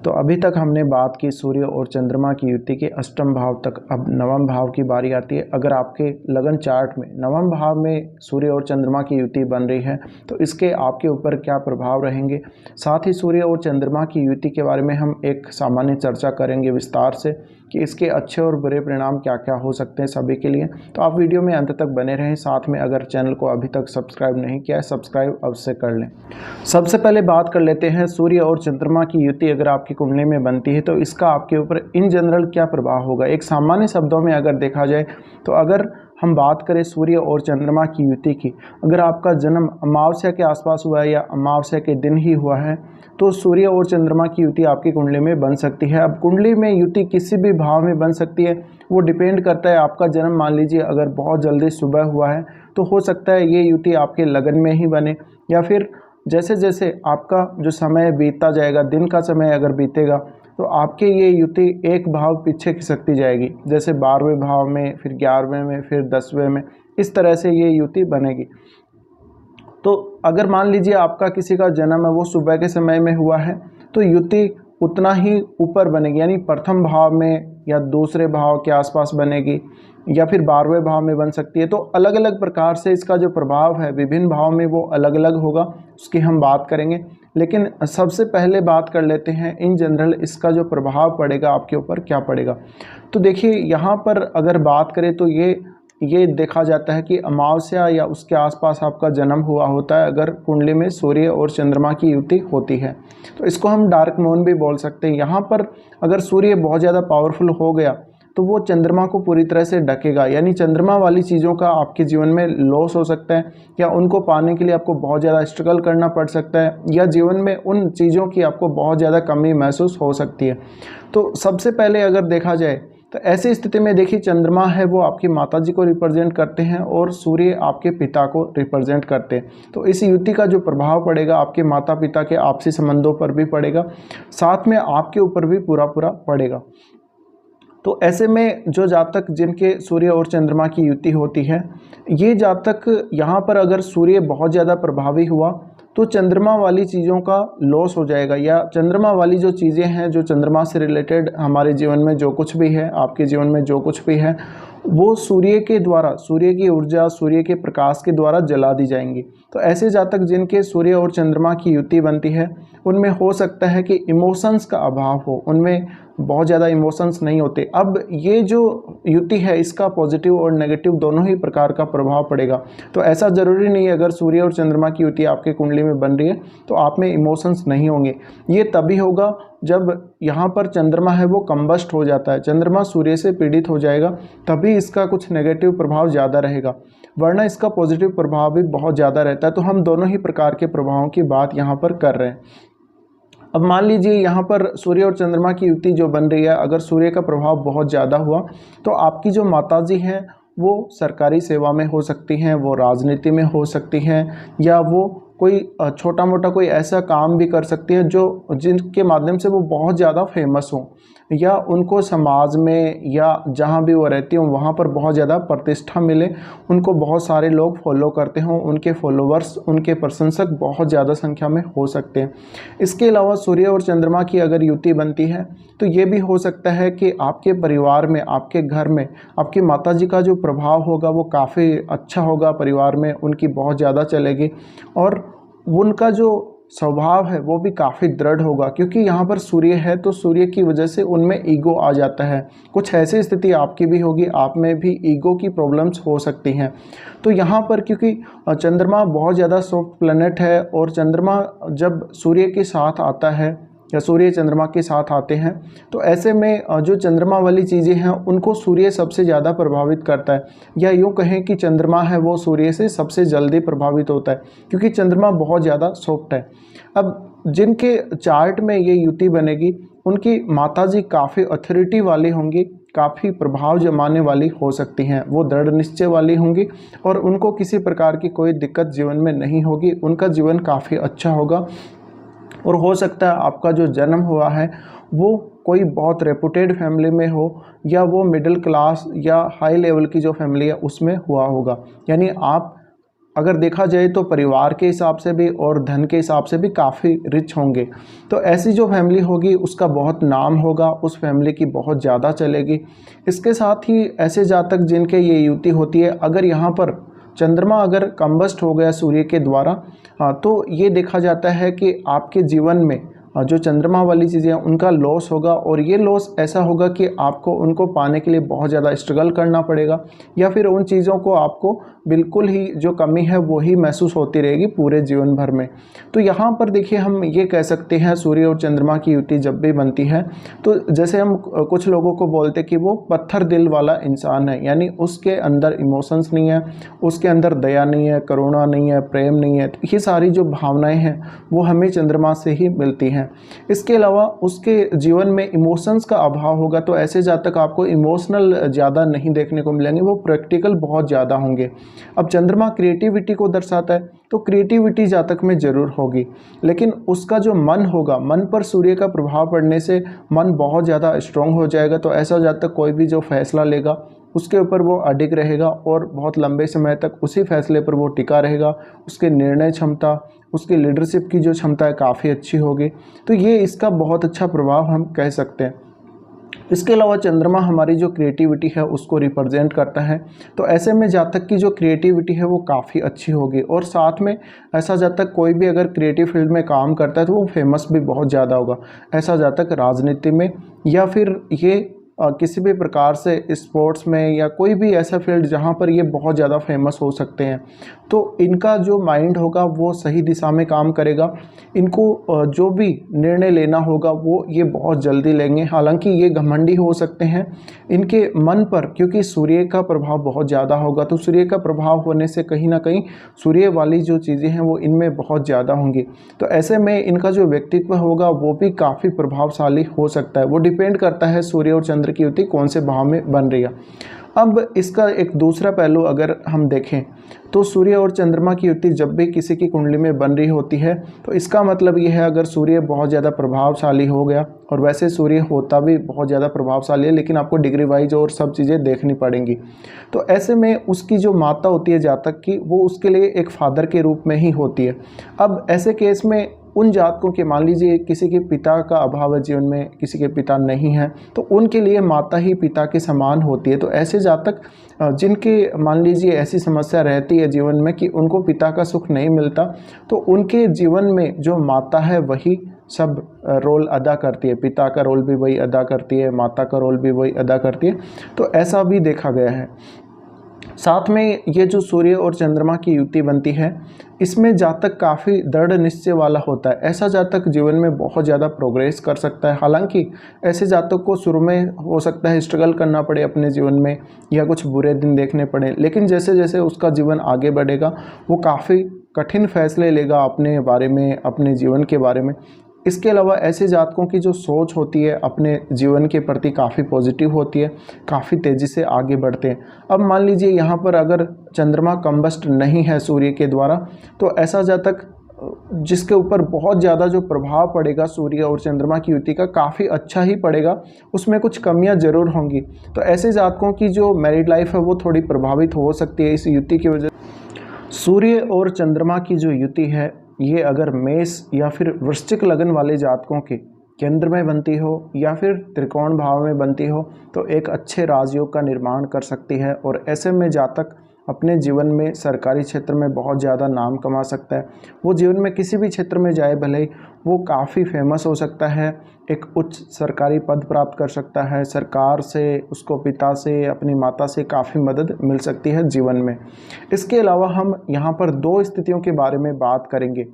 तो अभी तक हमने बात की सूर्य और चंद्रमा की युति के अष्टम भाव तक। अब नवम भाव की बारी आती है। अगर आपके लगन चार्ट में नवम भाव में सूर्य और चंद्रमा की युति बन रही है तो इसके आपके ऊपर क्या प्रभाव रहेंगे, साथ ही सूर्य और चंद्रमा की युति के बारे में हम एक सामान्य चर्चा करेंगे विस्तार से कि इसके अच्छे और बुरे परिणाम क्या क्या हो सकते हैं सभी के लिए। तो आप वीडियो में अंत तक बने रहें। साथ में अगर चैनल को अभी तक सब्सक्राइब नहीं किया है, सब्सक्राइब अवश्य कर लें। सबसे पहले बात कर लेते हैं सूर्य और चंद्रमा की युति अगर आपकी कुंडली में बनती है तो इसका आपके ऊपर इन जनरल क्या प्रभाव होगा। एक सामान्य शब्दों में अगर देखा जाए तो अगर हम बात करें सूर्य और चंद्रमा की युति की, अगर आपका जन्म अमावस्या के आसपास हुआ है या अमावस्या के दिन ही हुआ है तो सूर्य और चंद्रमा की युति आपकी कुंडली में बन सकती है। अब कुंडली में युति किसी भी भाव में बन सकती है, वो डिपेंड करता है आपका जन्म मान लीजिए अगर बहुत जल्दी सुबह हुआ है तो हो सकता है ये युति आपके लगन में ही बने, या फिर जैसे जैसे आपका जो समय बीतता जाएगा, दिन का समय अगर बीतेगा तो आपके ये युति एक भाव पीछे खिसकती जाएगी, जैसे 12वें भाव में, फिर 11वें में, फिर 10वें में, इस तरह से ये युति बनेगी। तो अगर मान लीजिए आपका किसी का जन्म है वो सुबह के समय में हुआ है तो युति उतना ही ऊपर बनेगी, यानी प्रथम भाव में या दूसरे भाव के आसपास बनेगी या फिर 12वें भाव में बन सकती है। तो अलग अलग प्रकार से इसका जो प्रभाव है विभिन्न भाव में वो अलग अलग होगा, उसकी हम बात करेंगे। लेकिन सबसे पहले बात कर लेते हैं इन जनरल इसका जो प्रभाव पड़ेगा आपके ऊपर क्या पड़ेगा। तो देखिए यहाँ पर अगर बात करें तो ये देखा जाता है कि अमावस्या या उसके आसपास आपका जन्म हुआ होता है अगर कुंडली में सूर्य और चंद्रमा की युति होती है, तो इसको हम डार्क मून भी बोल सकते हैं। यहाँ पर अगर सूर्य बहुत ज़्यादा पावरफुल हो गया तो वो चंद्रमा को पूरी तरह से ढकेगा, यानी चंद्रमा वाली चीज़ों का आपके जीवन में लॉस हो सकता है या उनको पाने के लिए आपको बहुत ज़्यादा स्ट्रगल करना पड़ सकता है, या जीवन में उन चीज़ों की आपको बहुत ज़्यादा कमी महसूस हो सकती है। तो सबसे पहले अगर देखा जाए तो ऐसी स्थिति में देखिए चंद्रमा है वो आपकी माता जी को रिप्रेजेंट करते हैं और सूर्य आपके पिता को रिप्रेजेंट करते हैं। तो इस युति का जो प्रभाव पड़ेगा आपके माता पिता के आपसी संबंधों पर भी पड़ेगा, साथ में आपके ऊपर भी पूरा पड़ेगा। तो ऐसे में जो जातक जिनके सूर्य और चंद्रमा की युति होती है, ये जातक यहाँ पर अगर सूर्य बहुत ज़्यादा प्रभावी हुआ तो चंद्रमा वाली चीज़ों का लॉस हो जाएगा, या चंद्रमा वाली जो चीज़ें हैं जो चंद्रमा से रिलेटेड हमारे जीवन में जो कुछ भी है, आपके जीवन में जो कुछ भी है, वो सूर्य के द्वारा, सूर्य की ऊर्जा, सूर्य के प्रकाश के द्वारा जला दी जाएंगी। तो ऐसे जातक जिनके सूर्य और चंद्रमा की युति बनती है उनमें हो सकता है कि इमोशंस का अभाव हो, उनमें बहुत ज़्यादा इमोशंस नहीं होते। अब ये जो युति है इसका पॉजिटिव और नेगेटिव दोनों ही प्रकार का प्रभाव पड़ेगा। तो ऐसा ज़रूरी नहीं है अगर सूर्य और चंद्रमा की युति आपके कुंडली में बन रही है तो आप में इमोशंस नहीं होंगे। ये तभी होगा जब यहाँ पर चंद्रमा है वो कंबस्ट हो जाता है, चंद्रमा सूर्य से पीड़ित हो जाएगा, तभी इसका कुछ नेगेटिव प्रभाव ज़्यादा रहेगा, वरना इसका पॉजिटिव प्रभाव भी बहुत ज़्यादा रहता है। तो हम दोनों ही प्रकार के प्रभावों की बात यहाँ पर कर रहे हैं। अब मान लीजिए यहाँ पर सूर्य और चंद्रमा की युति जो बन रही है, अगर सूर्य का प्रभाव बहुत ज़्यादा हुआ तो आपकी जो माताजी हैं वो सरकारी सेवा में हो सकती हैं, वो राजनीति में हो सकती हैं, या वो कोई छोटा मोटा कोई ऐसा काम भी कर सकती है जो जिनके माध्यम से वो बहुत ज़्यादा फेमस हो, या उनको समाज में या जहाँ भी वो रहती हों वहाँ पर बहुत ज़्यादा प्रतिष्ठा मिले, उनको बहुत सारे लोग फॉलो करते हों, उनके फॉलोवर्स, उनके प्रशंसक बहुत ज़्यादा संख्या में हो सकते हैं। इसके अलावा सूर्य और चंद्रमा की अगर युति बनती है तो ये भी हो सकता है कि आपके परिवार में, आपके घर में आपकी माताजी का जो प्रभाव होगा वो काफ़ी अच्छा होगा, परिवार में उनकी बहुत ज़्यादा चलेगी और उनका जो स्वभाव है वो भी काफ़ी दृढ़ होगा, क्योंकि यहाँ पर सूर्य है तो सूर्य की वजह से उनमें ईगो आ जाता है। कुछ ऐसी स्थिति आपकी भी होगी, आप में भी ईगो की प्रॉब्लम्स हो सकती हैं। तो यहाँ पर क्योंकि चंद्रमा बहुत ज़्यादा सॉफ्ट प्लैनेट है और चंद्रमा जब सूर्य के साथ आता है या सूर्य चंद्रमा के साथ आते हैं तो ऐसे में जो चंद्रमा वाली चीज़ें हैं उनको सूर्य सबसे ज़्यादा प्रभावित करता है, या यूँ कहें कि चंद्रमा है वो सूर्य से सबसे जल्दी प्रभावित होता है क्योंकि चंद्रमा बहुत ज़्यादा सॉफ्ट है। अब जिनके चार्ट में ये युति बनेगी उनकी माताजी काफ़ी अथॉरिटी वाली होंगी, काफ़ी प्रभाव जमाने वाली हो सकती हैं, वो दृढ़ निश्चय वाली होंगी और उनको किसी प्रकार की कोई दिक्कत जीवन में नहीं होगी, उनका जीवन काफ़ी अच्छा होगा। और हो सकता है आपका जो जन्म हुआ है वो कोई बहुत रेपुटेड फैमिली में हो या वो मिडिल क्लास या हाई लेवल की जो फैमिली है उसमें हुआ होगा, यानी आप अगर देखा जाए तो परिवार के हिसाब से भी और धन के हिसाब से भी काफ़ी रिच होंगे। तो ऐसी जो फैमिली होगी उसका बहुत नाम होगा, उस फैमिली की बहुत ज़्यादा चलेगी। इसके साथ ही ऐसे जातक जिनके ये युति होती है, अगर यहाँ पर चंद्रमा अगर कंबस्ट हो गया सूर्य के द्वारा, तो ये देखा जाता है कि आपके जीवन में जो चंद्रमा वाली चीज़ें हैं उनका लॉस होगा, और ये लॉस ऐसा होगा कि आपको उनको पाने के लिए बहुत ज़्यादा स्ट्रगल करना पड़ेगा, या फिर उन चीज़ों को आपको बिल्कुल ही जो कमी है वो ही महसूस होती रहेगी पूरे जीवन भर में। तो यहाँ पर देखिए हम ये कह सकते हैं सूर्य और चंद्रमा की युति जब भी बनती है तो जैसे हम कुछ लोगों को बोलते कि वो पत्थर दिल वाला इंसान है, यानी उसके अंदर इमोशंस नहीं है, उसके अंदर दया नहीं है, करुणा नहीं है, प्रेम नहीं है। तो ये सारी जो भावनाएं हैं वो हमें चंद्रमा से ही मिलती हैं। इसके अलावा उसके जीवन में इमोशंस का अभाव होगा, तो ऐसे जातक आपको इमोशनल ज़्यादा नहीं देखने को मिलेंगे, वो प्रैक्टिकल बहुत ज़्यादा होंगे। अब चंद्रमा क्रिएटिविटी को दर्शाता है, तो क्रिएटिविटी जातक में ज़रूर होगी, लेकिन उसका जो मन होगा, मन पर सूर्य का प्रभाव पड़ने से मन बहुत ज़्यादा स्ट्रॉन्ग हो जाएगा। तो ऐसा जातक कोई भी जो फैसला लेगा उसके ऊपर वो अडिग रहेगा और बहुत लंबे समय तक उसी फैसले पर वो टिका रहेगा। उसके निर्णय क्षमता, उसकी लीडरशिप की जो क्षमता है काफ़ी अच्छी होगी। तो ये इसका बहुत अच्छा प्रभाव हम कह सकते हैं। इसके अलावा चंद्रमा हमारी जो क्रिएटिविटी है उसको रिप्रेजेंट करता है, तो ऐसे में जातक की जो क्रिएटिविटी है वो काफ़ी अच्छी होगी। और साथ में ऐसा जातक कोई भी अगर क्रिएटिव फील्ड में काम करता है तो वो फेमस भी बहुत ज़्यादा होगा। ऐसा जातक राजनीति में या फिर ये किसी भी प्रकार से स्पोर्ट्स में या कोई भी ऐसा फील्ड जहाँ पर ये बहुत ज़्यादा फेमस हो सकते हैं, तो इनका जो माइंड होगा वो सही दिशा में काम करेगा। इनको जो भी निर्णय लेना होगा वो ये बहुत जल्दी लेंगे। हालांकि ये घमंडी हो सकते हैं इनके मन पर, क्योंकि सूर्य का प्रभाव बहुत ज़्यादा होगा। तो सूर्य का प्रभाव होने से कहीं ना कहीं सूर्य वाली जो चीज़ें हैं वो इनमें बहुत ज़्यादा होंगी। तो ऐसे में इनका जो व्यक्तित्व होगा वो भी काफ़ी प्रभावशाली हो सकता है। वो डिपेंड करता है सूर्य और चंद्र की युति कौन से भाव में बन रही है। अब इसका एक दूसरा पहलू अगर हम देखें तो सूर्य और चंद्रमा की युति जब भी किसी की कुंडली में बन रही होती है तो इसका मतलब ये है अगर सूर्य बहुत ज़्यादा प्रभावशाली हो गया, और वैसे सूर्य होता भी बहुत ज़्यादा प्रभावशाली है लेकिन आपको डिग्री वाइज और सब चीज़ें देखनी पड़ेंगी। तो ऐसे में उसकी जो माता होती है जातक की, वो उसके लिए एक फादर के रूप में ही होती है। अब ऐसे केस में उन जातकों के, मान लीजिए किसी के पिता का अभाव है जीवन में, किसी के पिता नहीं है, तो उनके लिए माता ही पिता के समान होती है। तो ऐसे जातक जिनके मान लीजिए ऐसी समस्या रहती है जीवन में कि उनको पिता का सुख नहीं मिलता, तो उनके जीवन में जो माता है वही सब रोल अदा करती है। पिता का रोल भी वही अदा करती है, माता का रोल भी वही अदा करती है। तो ऐसा भी देखा गया है। साथ में ये जो सूर्य और चंद्रमा की युति बनती है इसमें जातक काफ़ी दृढ़ निश्चय वाला होता है। ऐसा जातक जीवन में बहुत ज़्यादा प्रोग्रेस कर सकता है। हालांकि ऐसे जातक को शुरू में हो सकता है स्ट्रगल करना पड़े अपने जीवन में या कुछ बुरे दिन देखने पड़े, लेकिन जैसे जैसे उसका जीवन आगे बढ़ेगा वो काफ़ी कठिन फैसले लेगा अपने बारे में, अपने जीवन के बारे में। इसके अलावा ऐसे जातकों की जो सोच होती है अपने जीवन के प्रति काफ़ी पॉजिटिव होती है, काफ़ी तेज़ी से आगे बढ़ते हैं। अब मान लीजिए यहाँ पर अगर चंद्रमा कंबस्ट नहीं है सूर्य के द्वारा, तो ऐसा जातक जिसके ऊपर बहुत ज़्यादा जो प्रभाव पड़ेगा सूर्य और चंद्रमा की युति का काफ़ी अच्छा ही पड़ेगा, उसमें कुछ कमियां ज़रूर होंगी। तो ऐसे जातकों की जो मैरिड लाइफ है वो थोड़ी प्रभावित हो सकती है इस युति की वजह से। सूर्य और चंद्रमा की जो युति है ये अगर मेष या फिर वृश्चिक लगन वाले जातकों के केंद्र में बनती हो या फिर त्रिकोण भाव में बनती हो तो एक अच्छे राजयोग का निर्माण कर सकती है, और ऐसे में जातक अपने जीवन में सरकारी क्षेत्र में बहुत ज़्यादा नाम कमा सकता है। वो जीवन में किसी भी क्षेत्र में जाए भले ही वो काफ़ी फेमस हो सकता है, एक उच्च सरकारी पद प्राप्त कर सकता है, सरकार से, उसको पिता से, अपनी माता से काफ़ी मदद मिल सकती है जीवन में। इसके अलावा हम यहाँ पर दो स्थितियों के बारे में बात करेंगे।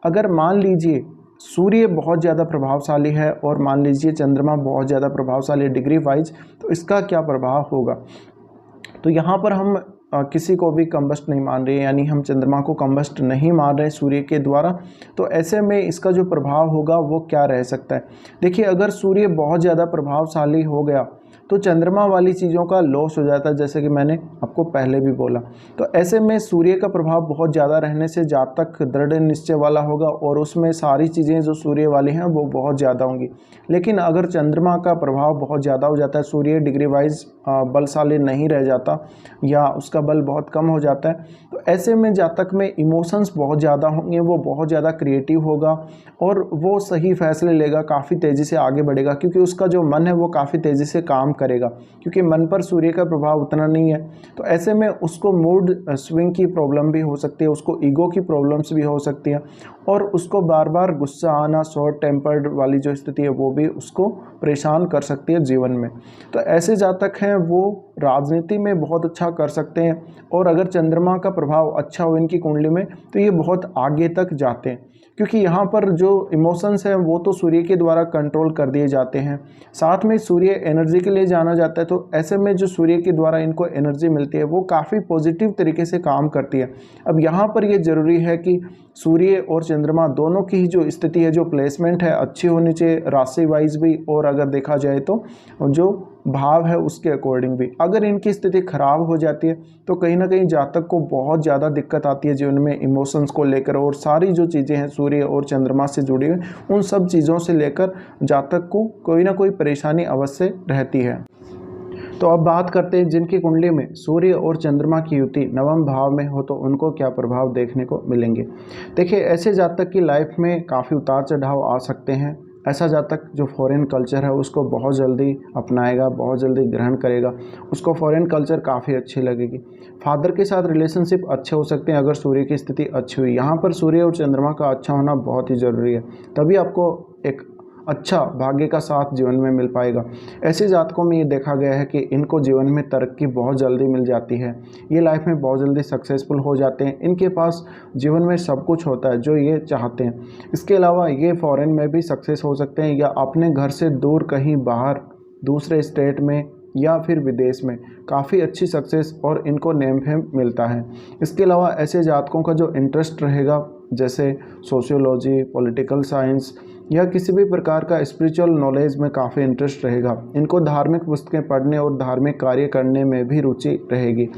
अगर मान लीजिए सूर्य बहुत ज़्यादा प्रभावशाली है और मान लीजिए चंद्रमा बहुत ज़्यादा प्रभावशाली डिग्री वाइज, तो इसका क्या प्रभाव होगा। तो यहाँ पर हम किसी को भी कंबस्ट नहीं मान रहे, यानी हम चंद्रमा को कंबस्ट नहीं मान रहे सूर्य के द्वारा। तो ऐसे में इसका जो प्रभाव होगा वो क्या रह सकता है। देखिए अगर सूर्य बहुत ज़्यादा प्रभावशाली हो गया तो चंद्रमा वाली चीज़ों का लॉस हो जाता है, जैसे कि मैंने आपको पहले भी बोला। तो ऐसे में सूर्य का प्रभाव बहुत ज़्यादा रहने से जातक दृढ़ निश्चय वाला होगा और उसमें सारी चीज़ें जो सूर्य वाली हैं वो बहुत ज़्यादा होंगी। लेकिन अगर चंद्रमा का प्रभाव बहुत ज़्यादा हो जाता है, सूर्य डिग्री वाइज बलशाली नहीं रह जाता या उसका बल बहुत कम हो जाता है, तो ऐसे में जातक में इमोशंस बहुत ज़्यादा होंगे, वो बहुत ज़्यादा क्रिएटिव होगा और वो सही फैसले लेगा, काफ़ी तेज़ी से आगे बढ़ेगा, क्योंकि उसका जो मन है वो काफ़ी तेज़ी से काम करेगा, क्योंकि मन पर सूर्य का प्रभाव उतना नहीं है। तो ऐसे में उसको मूड स्विंग की प्रॉब्लम भी हो सकती है, उसको ईगो की प्रॉब्लम्स भी हो सकती है और उसको बार बार गुस्सा आना, शॉर्ट टेम्पर्ड वाली जो स्थिति है वो भी उसको परेशान कर सकती है जीवन में। तो ऐसे जातक हैं वो राजनीति में बहुत अच्छा कर सकते हैं और अगर चंद्रमा का प्रभाव अच्छा हो इनकी कुंडली में तो ये बहुत आगे तक जाते हैं, क्योंकि यहाँ पर जो इमोशंस हैं वो तो सूर्य के द्वारा कंट्रोल कर दिए जाते हैं। साथ में सूर्य एनर्जी के लिए जाना जाता है, तो ऐसे में जो सूर्य के द्वारा इनको एनर्जी मिलती है वो काफ़ी पॉजिटिव तरीके से काम करती है। अब यहाँ पर ये ज़रूरी है कि सूर्य और चंद्रमा दोनों की ही जो स्थिति है, जो प्लेसमेंट है, अच्छी होनी चाहिए राशि वाइज भी, और अगर देखा जाए तो जो भाव है उसके अकॉर्डिंग भी। अगर इनकी स्थिति खराब हो जाती है तो कहीं ना कहीं जातक को बहुत ज़्यादा दिक्कत आती है जीवन में, इमोशंस को लेकर, और सारी जो चीज़ें हैं सूर्य और चंद्रमा से जुड़ी हुई उन सब चीज़ों से लेकर जातक को कोई ना कोई परेशानी अवश्य रहती है। तो अब बात करते हैं जिनकी कुंडली में सूर्य और चंद्रमा की युति नवम भाव में हो तो उनको क्या प्रभाव देखने को मिलेंगे। देखिए, ऐसे जातक की लाइफ में काफ़ी उतार चढ़ाव आ सकते हैं। ऐसा जातक जो फॉरेन कल्चर है उसको बहुत जल्दी अपनाएगा, बहुत जल्दी ग्रहण करेगा, उसको फॉरेन कल्चर काफ़ी अच्छी लगेगी। फादर के साथ रिलेशनशिप अच्छे हो सकते हैं अगर सूर्य की स्थिति अच्छी हुई। यहाँ पर सूर्य और चंद्रमा का अच्छा होना बहुत ही ज़रूरी है, तभी आपको एक अच्छा भाग्य का साथ जीवन में मिल पाएगा। ऐसे जातकों में ये देखा गया है कि इनको जीवन में तरक्की बहुत जल्दी मिल जाती है, ये लाइफ में बहुत जल्दी सक्सेसफुल हो जाते हैं, इनके पास जीवन में सब कुछ होता है जो ये चाहते हैं। इसके अलावा ये फॉरेन में भी सक्सेस हो सकते हैं या अपने घर से दूर कहीं बाहर दूसरे स्टेट में या फिर विदेश में काफ़ी अच्छी सक्सेस और इनको नेम फेम मिलता है। इसके अलावा ऐसे जातकों का जो इंटरेस्ट रहेगा, जैसे सोशियोलॉजी, पॉलिटिकल साइंस या किसी भी प्रकार का स्पिरिचुअल नॉलेज में काफ़ी इंटरेस्ट रहेगा, इनको धार्मिक पुस्तकें पढ़ने और धार्मिक कार्य करने में भी रुचि रहेगी।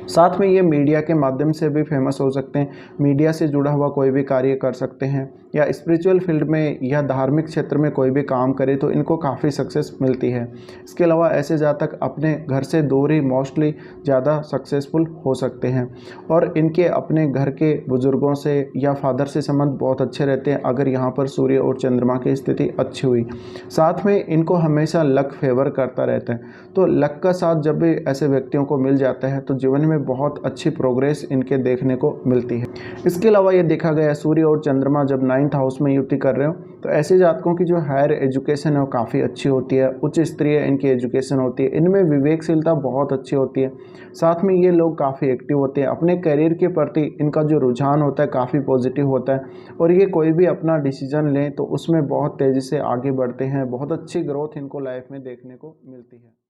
साथ में ये मीडिया के माध्यम से भी फेमस हो सकते हैं, मीडिया से जुड़ा हुआ कोई भी कार्य कर सकते हैं या स्पिरिचुअल फील्ड में या धार्मिक क्षेत्र में कोई भी काम करे तो इनको काफ़ी सक्सेस मिलती है। इसके अलावा ऐसे जातक अपने घर से दूर ही मोस्टली ज़्यादा सक्सेसफुल हो सकते हैं और इनके अपने घर के बुज़ुर्गों से या फादर से संबंध बहुत अच्छे रहते हैं अगर यहाँ पर सूर्य और चंद्रमा की स्थिति अच्छी हुई। साथ में इनको हमेशा लक फेवर करता रहता है, तो लक का साथ जब भी ऐसे व्यक्तियों को मिल जाता है तो जीवन में बहुत अच्छी प्रोग्रेस इनके देखने को मिलती है। इसके अलावा ये देखा गया सूर्य और चंद्रमा जब 9th हाउस में युति कर रहे हो तो ऐसे जातकों की जो हायर एजुकेशन है वो काफ़ी अच्छी होती है, उच्च स्तरीय इनकी एजुकेशन होती है, इनमें विवेकशीलता बहुत अच्छी होती है। साथ में ये लोग काफ़ी एक्टिव होते हैं, अपने करियर के प्रति इनका जो रुझान होता है काफ़ी पॉजिटिव होता है और ये कोई भी अपना डिसीजन लें तो उसमें बहुत तेज़ी से आगे बढ़ते हैं, बहुत अच्छी ग्रोथ इनको लाइफ में देखने को मिलती है।